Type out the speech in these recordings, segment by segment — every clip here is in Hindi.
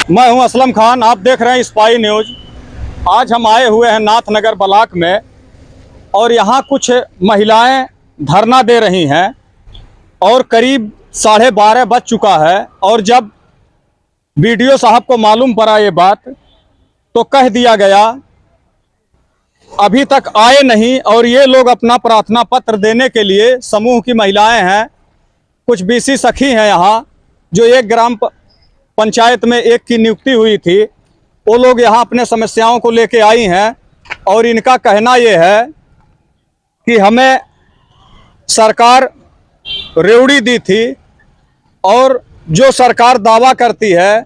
मैं हूं असलम खान, आप देख रहे हैं स्पाई न्यूज। आज हम आए हुए हैं नाथनगर ब्लॉक में और यहां कुछ महिलाएं धरना दे रही हैं और करीब 12:30 बज चुका है। और जब बीडीओ साहब को मालूम पड़ा ये बात तो कह दिया गया, अभी तक आए नहीं। और ये लोग अपना प्रार्थना पत्र देने के लिए, समूह की महिलाएं हैं, कुछ बीसी सखी हैं यहाँ, जो एक ग्राम पंचायत में एक की नियुक्ति हुई थी, वो लोग यहाँ अपने समस्याओं को लेके आई हैं। और इनका कहना ये है कि हमें सरकार रेवड़ी दी थी और जो सरकार दावा करती है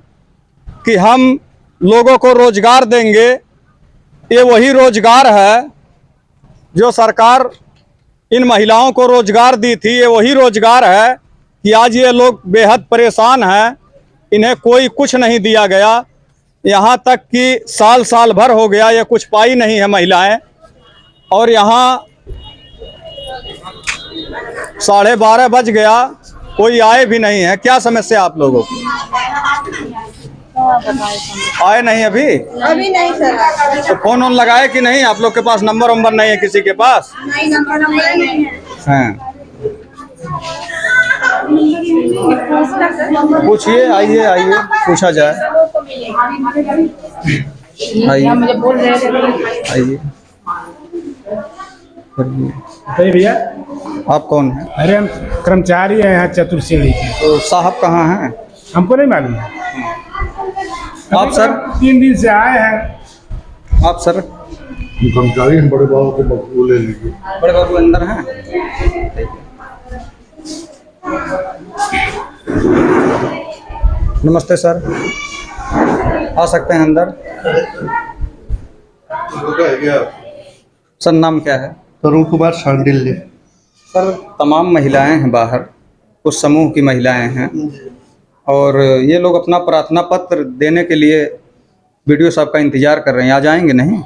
कि हम लोगों को रोजगार देंगे, ये वही रोजगार है जो सरकार इन महिलाओं को रोजगार दी थी। ये वही रोजगार है कि आज ये लोग बेहद परेशान हैं, इन्हें कोई कुछ नहीं दिया गया। यहाँ तक कि साल भर हो गया, ये कुछ पाई नहीं है महिलाएं। और यहाँ 12:30 बज गया, कोई आए भी नहीं है। क्या समस्या आप लोगों की? आए नहीं अभी नहीं सर। तो फोन ऑन लगाए कि नहीं? आप लोग के पास नंबर नहीं है किसी के पास? नहीं, नंबर नहीं है। पूछिए, आइए पूछा जाए। आइए नहीं भैया, आप कौन हैं? अरे हम कर्मचारी हैं यहाँ चतुर्श्रेणी के। तो साहब कहाँ हैं? हमको नहीं मालूम है। आप सर? 3 दिन से आए हैं। आप सर? कर्मचारी हैं, बड़े बाबू को वो ले लीजिए। बड़े बाबू अंदर हैं? नमस्ते सर, आ सकते हैं अंदर? सर नाम क्या है? तरुण कुमार शांडिल्य। सर तमाम महिलाएं हैं बाहर, उस समूह की महिलाएं हैं, और ये लोग अपना प्रार्थना पत्र देने के लिए वीडियो साहब का इंतजार कर रहे हैं। आ जाएंगे नहीं?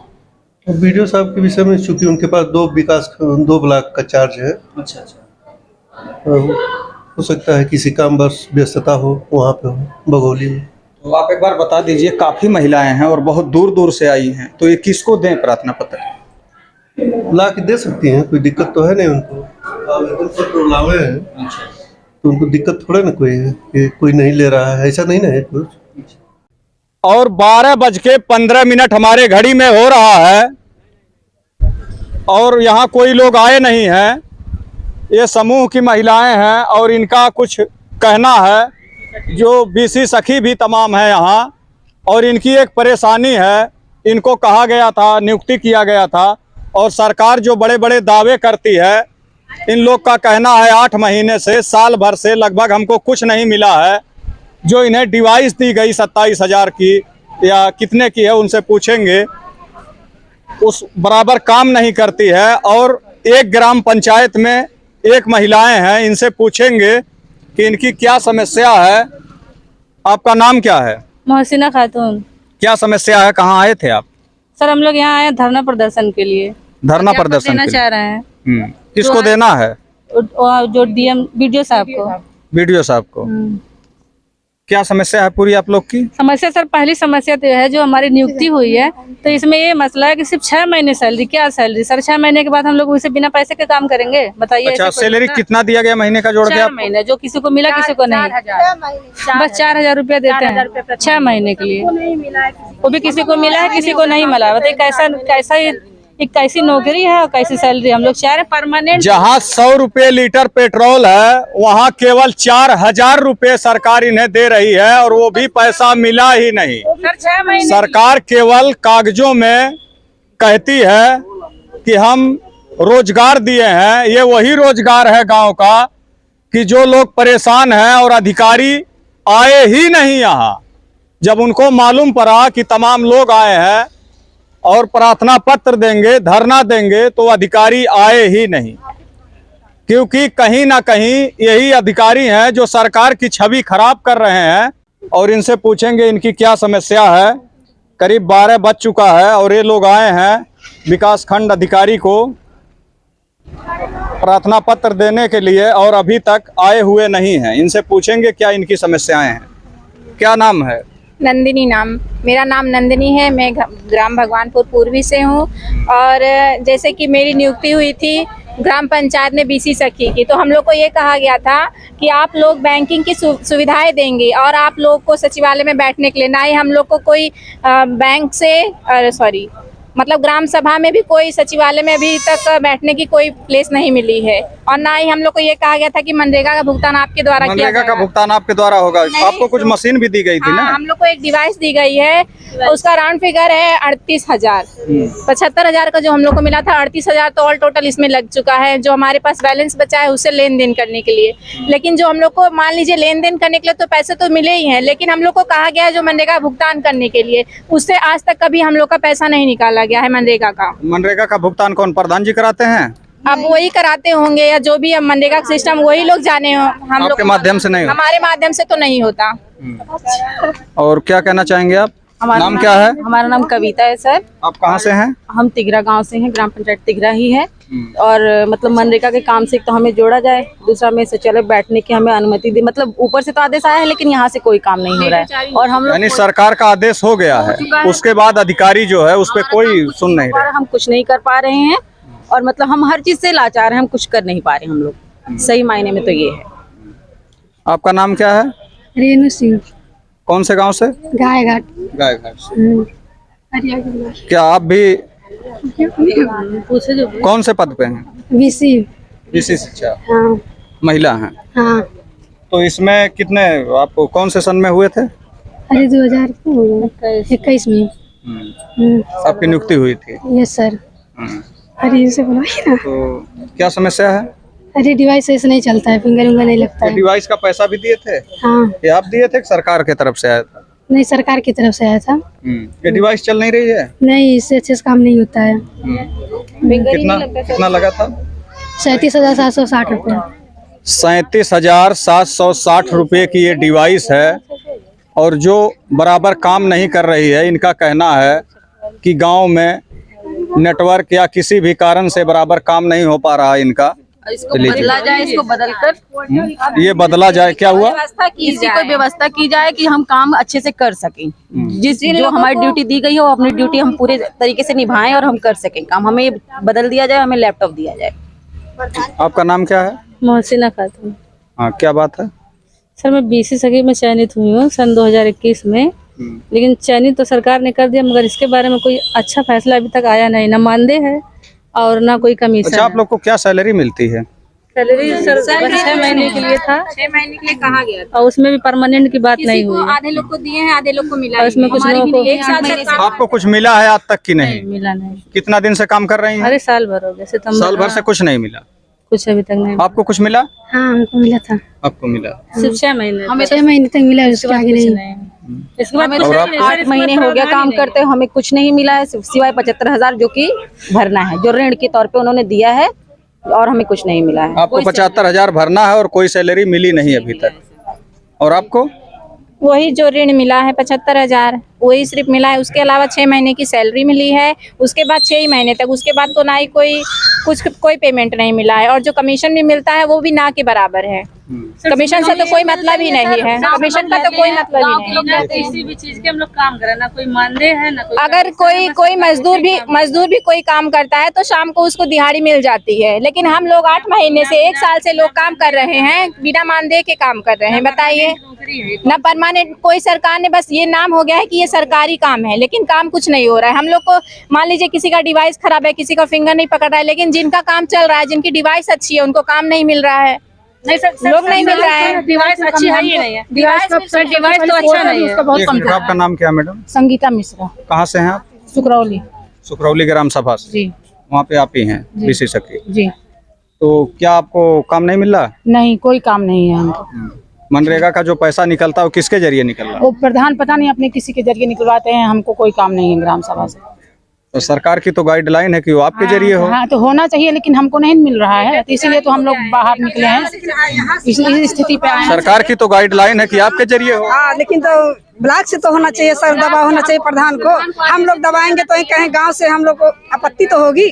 वीडियो साहब के विषय में चूंकि उनके पास 2 ब्लॉक का चार्ज है। अच्छा। हो सकता है किसी काम बस व्यस्तता हो, वहाँ पे हो बघौली में। तो आप एक बार बता दीजिए, काफ़ी महिलाएं हैं और बहुत दूर से आई हैं, तो ये किसको दें प्रार्थना पत्र? ला के दे सकती हैं, कोई दिक्कत तो है नहीं उनको। आवेदन पत्र लावे हैं तो उनको दिक्कत थोड़ा ना कोई है कि कोई नहीं ले रहा है, ऐसा नहीं ना है कुछ। और 12:15 हमारे घड़ी में हो रहा है और यहाँ कोई लोग आए नहीं हैं। ये समूह की महिलाएं हैं और इनका कुछ कहना है, जो बीसी सखी भी तमाम है यहाँ, और इनकी एक परेशानी है। इनको कहा गया था, नियुक्ति किया गया था, और सरकार जो बड़े बड़े दावे करती है, इन लोग का कहना है 8 महीने से, साल भर से लगभग हमको कुछ नहीं मिला है। जो इन्हें डिवाइस दी गई 27,000 की या कितने की है, उनसे पूछेंगे, उस बराबर काम नहीं करती है। और एक ग्राम पंचायत में एक महिलाएं हैं, इनसे पूछेंगे कि इनकी क्या समस्या है। आपका नाम क्या है? मोहसिना खातून। क्या समस्या है, कहाँ आए थे आप? सर हम लोग यहाँ आए हैं धरना प्रदर्शन के लिए। धरना प्रदर्शन देना के लिए? चाह रहे हैं। किसको देना है? जो डीएम वीडियो साहब को। वीडियो साहब को। क्या समस्या है पूरी आप लोग की? समस्या सर, पहली समस्या तो है जो हमारी नियुक्ति हुई है, तो इसमें ये मसला है कि सिर्फ 6 महीने सैलरी। क्या सैलरी सर? 6 महीने के बाद हम लोग उसे बिना पैसे के काम करेंगे? बताइए। अच्छा, सैलरी कितना दिया गया महीने का जोड़ के? 4 महीने, जो किसी को मिला किसी को नहीं। बस 4,000 रुपया देते हैं 6 महीने के लिए। वो भी किसी को मिला है, किसी को नहीं मिला। बताइए कैसी नौकरी है और कैसी सैलरी? हम लोग चाह रहे परमानेंट। जहाँ 100 रुपये लीटर पेट्रोल है, वहाँ केवल 4,000 रुपये सरकार इन्हें दे रही है, और वो भी पैसा मिला ही नहीं। सर 6 महीने सरकार केवल कागजों में कहती है कि हम रोजगार दिए हैं। ये वही रोजगार है गांव का कि जो लोग परेशान हैं, और अधिकारी आए ही नहीं यहाँ। जब उनको मालूम पड़ा कि तमाम लोग आए हैं और प्रार्थना पत्र देंगे, धरना देंगे, तो अधिकारी आए ही नहीं। क्योंकि कहीं ना कहीं यही अधिकारी हैं जो सरकार की छवि खराब कर रहे हैं। और इनसे पूछेंगे इनकी क्या समस्या है। करीब 12 बज चुका है और ये लोग आए हैं विकास खंड अधिकारी को प्रार्थना पत्र देने के लिए, और अभी तक आए हुए नहीं हैं। इनसे पूछेंगे क्या इनकी समस्याएं हैं। क्या नाम है? नंदिनी नाम, मेरा नाम नंदिनी है। मैं ग्राम भगवानपुर पूर्वी से हूँ। और जैसे कि मेरी नियुक्ति हुई थी ग्राम पंचायत में बीसी सखी की, तो हम लोग को ये कहा गया था कि आप लोग बैंकिंग की सुविधाएं देंगे और आप लोग को सचिवालय में बैठने के लिए, ना ही हम लोग को कोई बैंक से मतलब ग्राम सभा में भी कोई, सचिवालय में अभी तक बैठने की कोई प्लेस नहीं मिली है। और ना ही हम लोग को ये कहा गया था कि मनरेगा का भुगतान आपके द्वारा किया मनरेगा का जाएगा। भुगतान आपके द्वारा होगा। आपको कुछ मशीन भी दी गई थी ना? हाँ, हम लोग को एक डिवाइस दी गई है, उसका राउंड फिगर है 38,000। 75,000 का जो हम लोग को मिला था, 38,000 तो ऑल टोटल इसमें लग चुका है। जो हमारे पास बैलेंस बचा है उससे लेन देन करने के लिए, लेकिन जो हम लोग को मान लीजिए लेन देन करने के लिए तो पैसे तो मिले ही हैं, लेकिन हम लोग को कहा गया है जो मनरेगा भुगतान करने के लिए, उससे आज तक कभी हम लोग का पैसा नहीं निकाला गया है मनरेगा का। मनरेगा का भुगतान कौन, प्रधान जी कराते हैं? अब वही कराते होंगे या जो भी अब मनरेगा का सिस्टम वही लोग जाने हो। हम लोग आपके माध्यम से नहीं होता? हमारे माध्यम से तो नहीं होता। और क्या कहना चाहेंगे आप? नाम क्या है? हमारा नाम कविता है सर। आप कहाँ से हैं? हम तिगरा गांव से हैं, ग्राम पंचायत तिगरा ही है। और मतलब मनरेगा के काम से एक तो हमें जोड़ा जाए, दूसरा में सचिवालय बैठने की हमें अनुमति दी। मतलब ऊपर से तो आदेश आया है लेकिन यहाँ से कोई काम नहीं हो रहा है। और हम लोग यानी सरकार का आदेश हो गया है, उसके बाद अधिकारी जो है उस पर कोई सुन नहीं रहा। हम कुछ नहीं कर पा रहे हैं और मतलब हम हर चीज से लाचार हैं, हम कुछ कर नहीं पा रहे हम लोग। सही मायने में तो ये है। आपका नाम क्या है? रेणु सिंह, कौन से गांव से? गायघाट। गायघाट से। क्या आप भी कौन से पद पे हैं? बीसी। बीसी शिक्षा। हाँ महिला हैं। हाँ। तो इसमें कितने, आपको कौन से सन में हुए थे? अरे 2021 में आपकी नियुक्ति हुई थी? Yes sir. अरे इनसे बोलो ना। तो क्या समस्या है? अरे डिवाइस ऐसे नहीं चलता है, फिंगर उंगर नहीं लगता है। डिवाइस का पैसा भी दिए थे? हाँ। ये आप दिए थे कि सरकार की तरफ से आया था? नहीं, सरकार की तरफ से आया था। ये डिवाइस चल नहीं रही है? नहीं, इससे अच्छे से काम नहीं होता है। कितना लगा था? 37,760 रुपये। 37,760 रुपये की ये डिवाइस है। और जो बराबर काम नहीं कर रही है, इनका कहना है कि गांव में नेटवर्क या किसी भी कारण से बराबर काम नहीं हो पा रहा है इनका। इसको बदला जाए, इसको बदल कर ये बदला जाए। क्या हुआ? इसी कोई व्यवस्था की जाए कि हम काम अच्छे से कर सकें। जो हमारी ड्यूटी दी गई है वो अपनी ड्यूटी हम पूरे तरीके से निभाएं और हम कर सकें काम। हमें बदल दिया जाए, हमें लैपटॉप दिया जाए। आपका नाम क्या है? मोहसिना खातून। हाँ, क्या बात है? सर मैं बीसी सखी में चयनित हुई हूँ सन 2021 में, लेकिन चयनित तो सरकार ने कर दिया, मगर इसके बारे में कोई अच्छा फैसला अभी तक आया नहीं। न मानदेय है और ना कोई कमीशन। अच्छा, आप लोग को क्या सैलरी मिलती है? सैलरी सर 6 महीने के लिए था, 6 महीने के लिए कहा गया था। और उसमें भी परमानेंट की बात नहीं हुई। आधे लोग को दिए हैं, आधे लोग को मिला और उसमें कुछ लोगों को एक साल तक आपको कुछ मिला है आज तक की नहीं? मिला नहीं। कितना दिन से काम कर रही हैं? अरे साल भर हो गया, सितंबर। साल भर से कुछ नहीं मिला? कुछ अभी तक नहीं। आपको कुछ मिला? हाँ, हमको मिला था। आपको मिला? सिर्फ 6 महीने। हमें 6 महीने तक मिला, उसके आगे नहीं। इसके बाद और आप? 8 महीने हो गया काम करते, हमें कुछ नहीं मिला है सिवाय 75,000 जो कि भरना है, जो ऋण के तौर पे उन्होंने दिया है, और हमें कुछ नहीं मिला है। आपको 75,000 भरना है और कोई सैलरी मिली नहीं अभी तक। और आपको? वही जो ऋण मिला है 75,000, वही सिर्फ मिला है। उसके अलावा 6 महीने की सैलरी मिली है, उसके बाद 6 ही महीने तक, उसके बाद तो ना ही कोई पेमेंट नहीं मिला है। और जो कमीशन भी मिलता है वो भी ना के बराबर है। कमीशन से तो कोई मतलब ही नहीं है, कमीशन का तो कोई मतलब ही नहीं है। किसी भी चीज के हम लोग काम करें, ना कोई मानदेय है ना कोई। अगर कोई मजदूर भी कोई काम करता है तो शाम को उसको दिहाड़ी मिल जाती है, लेकिन हम लोग 8 महीने से 1 साल से लोग काम कर रहे हैं, बिना मानदेय के काम कर रहे हैं। बताइए ना, परमानेंट कोई सरकार ने बस ये नाम हो गया है कि ये सरकारी काम है, लेकिन काम कुछ नहीं हो रहा है। हम लोग को मान लीजिए किसी का डिवाइस खराब है, किसी का फिंगर नहीं पकड़ रहा है, लेकिन जिनका काम चल रहा है, जिनकी डिवाइस अच्छी है, उनको काम नहीं मिल रहा है। नहीं सर, लोग नहीं मिल रहा है। डिवाइस अच्छी है ही नहीं है। डिवाइस तो अच्छा नहीं है। एक मिनट, आपका नाम क्या है मैडम? संगीता मिश्रा, कहाँ से हैं आप? सुकरौली। सुकरौली ग्राम सभा से? जी वहाँ पे आप ही हैं बीसी सखी? जी। तो क्या आपको काम नहीं मिल रहा? नहीं, कोई काम नहीं है हमको। मनरेगा का जो पैसा निकलता है वो किसके जरिए निकल रहा है? वो प्रधान पता नहीं अपने किसी के जरिए निकलवाते हैं, हमको कोई काम नहीं है ग्राम सभा से। तो सरकार की तो गाइडलाइन है कि वो आपके जरिए हो। हाँ, तो होना चाहिए, लेकिन हमको नहीं मिल रहा है, तो इसीलिए तो हम लोग बाहर निकले हैं, इस स्थिति पे आए हैं। सरकार की तो गाइडलाइन है कि आपके जरिए हो। हाँ, लेकिन तो ब्लॉक से तो होना चाहिए सर, दबाव होना चाहिए प्रधान को। हम लोग दबाएंगे तो कहीं गांव से हम लोग को आपत्ति तो होगी।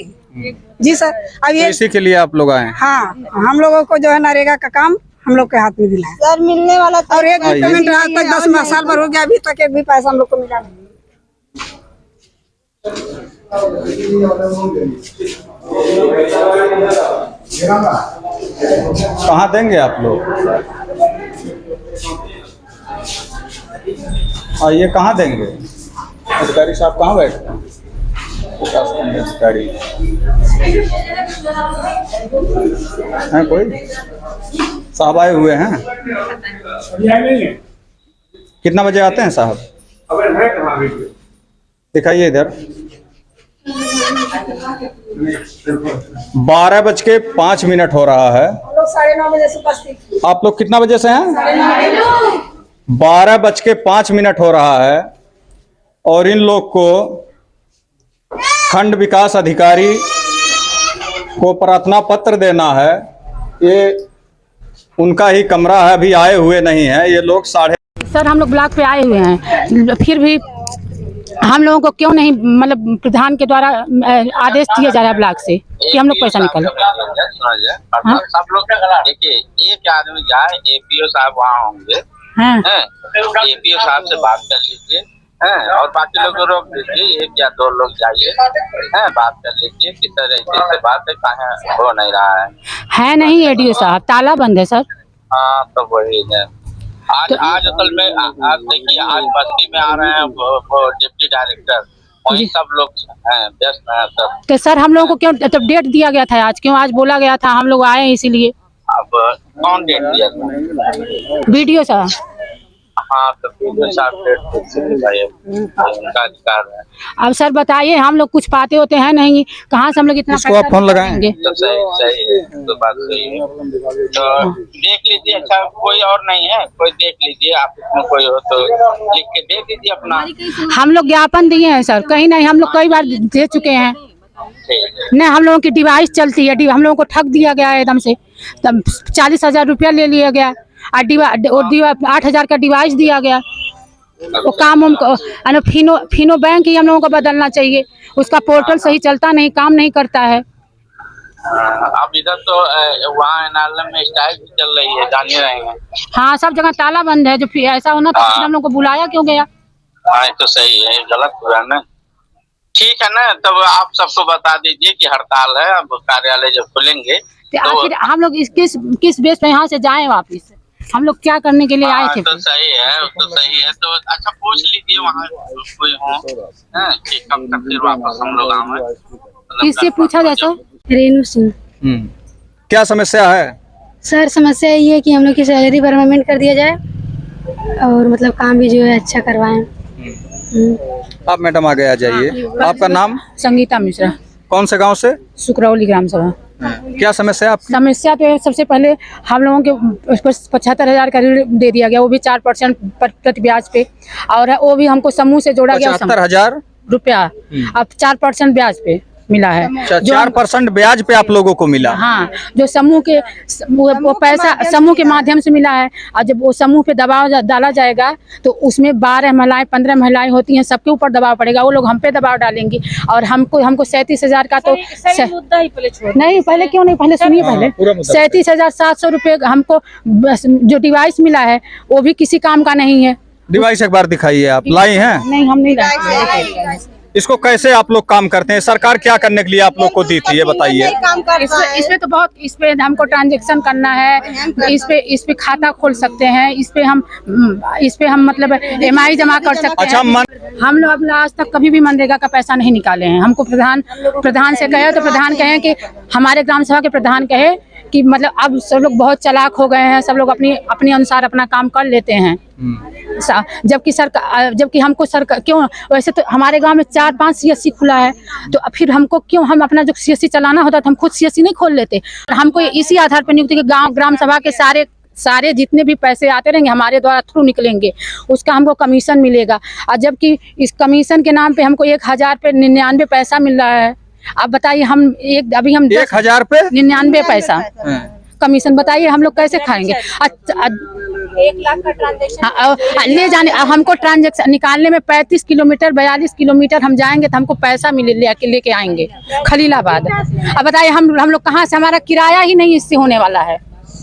जी सर, अब तो ये इसी के लिए आप लोग आए हैं? हाँ, हम लोगों को जो है नरेगा का काम हम लोग के हाथ में दिलाया सर मिलने वाला था। और एक भी पेमेंट आज तक 10 साल भर हो गया, अभी तक एक भी पैसा हम लोग को मिला नहीं। कहाँ देंगे आप लोग? ये कहाँ देंगे? अधिकारी साहब कहाँ बैठते हैं? अधिकारी हैं कोई? साहब आए हुए हैं? कितना बजे आते हैं साहब? दिखाइए इधर। 12:05 हो रहा है। हम लोग 9:30 बजे से उपस्थित। आप लोग कितना बजे से हैं? 12:05 हो रहा है और इन लोग को खंड विकास अधिकारी को प्रार्थना पत्र देना है। ये उनका ही कमरा है, अभी आए हुए नहीं है ये लोग। सर हम लोग ब्लॉक पे आए हुए हैं, फिर भी हम लोगों को क्यों नहीं, मतलब प्रधान के द्वारा आदेश दिया जा रहा है ब्लॉक से कि हम लोग पैसा निकालें। सब लोग देखिए, एक आदमी जाए, एपीओ साहब वहाँ होंगे, एपीओ साहब से बात कर लीजिए, और बाकी लोग को रोक दीजिए, 1 या 2 लोग जाइए, बात कर लीजिए किस तरह से बात है, कहाँ हो नहीं रहा है नहीं एडीओ साहब, ताला बंद है सर। हाँ तो वही है। आज असल में आज देखिए, आज बस्ती में आ रहे हैं वो डिप्टी डायरेक्टर, वही सब लोग हैं, व्यस्त हैं सब। तो सर हम लोगों को क्यों जब डेट दिया गया था, आज क्यों आज बोला गया था, हम लोग आए हैं इसीलिए। अब कौन डेट दिया था? वीडियो साहब। हाँ तो वीडियो साहब उनका अधिकार है। अब सर बताइए, हम लोग कुछ पाते होते हैं नहीं, कहाँ से हम लोग इतना इसको आप फोन लगाएंगे? तो सही है, तो बात सही है। तो देख लीजिए, अच्छा कोई और नहीं है, कोई देख लीजिए, आप इसमें कोई हो तो लिख के दे दीजिए अपना। हम लोग ज्ञापन दिए हैं सर, कहीं नहीं, हम लोग कई बार दे चुके हैं। नहीं, हम लोगों की डिवाइस चलती है, हम लोगों को ठग दिया गया है एकदम से। तब 40,000 रुपया ले लिया गया और 8,000 का डिवाइस दिया गया। वो काम हमको फिनो बैंक ही हम लोगों को बदलना चाहिए, उसका पोर्टल सही चलता नहीं, काम नहीं करता है। अब इधर तो वहाँ एनालम में स्ट्राइक भी चल रही है, जान रहे हैं। हाँ, सब जगह ताला बंद है, जो फिर ऐसा होना था फिर हम लोग को बुलाया क्यों गया? हाँ तो सही है, गलत हुआ ना। ठीक है ना, तब आप सबको बता दीजिए कि हड़ताल है, अब कार्यालय जब खुलेंगे तो आखिर हम लोग किस बेस पे यहाँ से जाएं वापिस? हम लोग क्या करने के लिए आए थे? तो सही है, तो सही है, तो अच्छा पूछ लीजिए वहाँ कोई हो कि कब तक फिर वापस हम लोग आए। किससे पूछा जाए सर? रेनू सिंह। क्या समस्या है सर? समस्या ये है कि हम लोग की सैलरी परमानेंट कर दिया जाए और मतलब काम भी जो है अच्छा करवाएं। आप मैडम आगे आ जाइए। आपका नाम? संगीता मिश्रा। कौन से गांव से? सुकरौली ग्राम सभा। क्या समस्या है आपकी? समस्या तो सबसे पहले हम लोगों के 75,000 का ऋण दे दिया गया, वो भी 4% प्रति ब्याज पे, और वो भी हमको समूह से जोड़ा गया 75,000 रुपया, अब 4% ब्याज पे मिला है। 4% ब्याज पे आप लोगों को मिला? हाँ, जो समूह के वो पैसा समूह के माध्यम से मिला है, और जब वो समूह पे दबाव डाला जाएगा तो उसमें 12 महिलाएं 15 महिलाएं होती हैं, सबके ऊपर दबाव पड़ेगा, वो लोग हम पे दबाव डालेंगे और हमको 37,000 का तो मुद्दा ही पहले छोड़ नहीं, पहले क्यों नहीं, पहले सुनिए, पहले 37,700 रुपये हमको जो डिवाइस मिला है वो भी किसी काम का नहीं है। डिवाइस एक बार दिखाइए, आप लाई हैं? नहीं, हम नहीं लाई। इसको कैसे आप लोग काम करते हैं? सरकार क्या करने के लिए आप लोग को दी थी, ये बताइए। इसमें तो बहुत, इस पे हमको ट्रांजैक्शन करना है, इस पे खाता खोल सकते हैं, इस पे हम मतलब EMI जमा कर सकते हैं। हम लोग अब आज तक कभी भी मनरेगा का पैसा नहीं निकाले हैं। हमको प्रधान से कहे तो प्रधान कहे कि हमारे ग्राम सभा के प्रधान कहे कि मतलब अब सब लोग बहुत चालाक हो गए हैं, सब लोग अपने अनुसार अपना काम कर लेते हैं। जबकि हमको सरकार क्यों, वैसे तो हमारे गांव में 4-5 CSC खुला है, तो फिर हमको क्यों, हम अपना जो CSC चलाना होता तो हम खुद CSC नहीं खोल लेते। हमको इसी आधार पर नियुक्ति के ग्राम सभा के सारे जितने भी पैसे आते रहेंगे हमारे द्वारा थ्रू निकलेंगे, उसका हमको कमीशन मिलेगा। और जबकि इस कमीशन के नाम पे हमको 1,000 पे 99 पैसा मिल रहा है। अब बताइए, अभी हम 1,000 पे 99 पैसा कमीशन, बताइए हम लोग कैसे खाएंगे? 1 लाख का ट्रांजेक्शन ले जाने, हमको ट्रांजेक्शन निकालने में 35 किलोमीटर 42 किलोमीटर हम जाएंगे तो हमको पैसा लेके आएंगे खलीलाबाद। अब बताइए हम लोग कहाँ से, हमारा किराया ही नहीं इससे होने वाला है।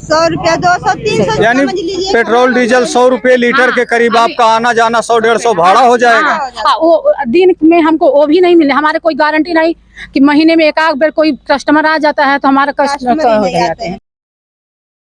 100 रुपया 200 300 यानी पेट्रोल डीजल 100 रुपये लीटर के करीब आपका आना जाना 100-150 भाड़ा हो जाएगा। वो दिन में हमको वो भी नहीं मिले, हमारे कोई गारंटी नहीं कि महीने में एक आध बार कोई कस्टमर आ जाता है तो हमारा कस्टमर हो जाते हैं।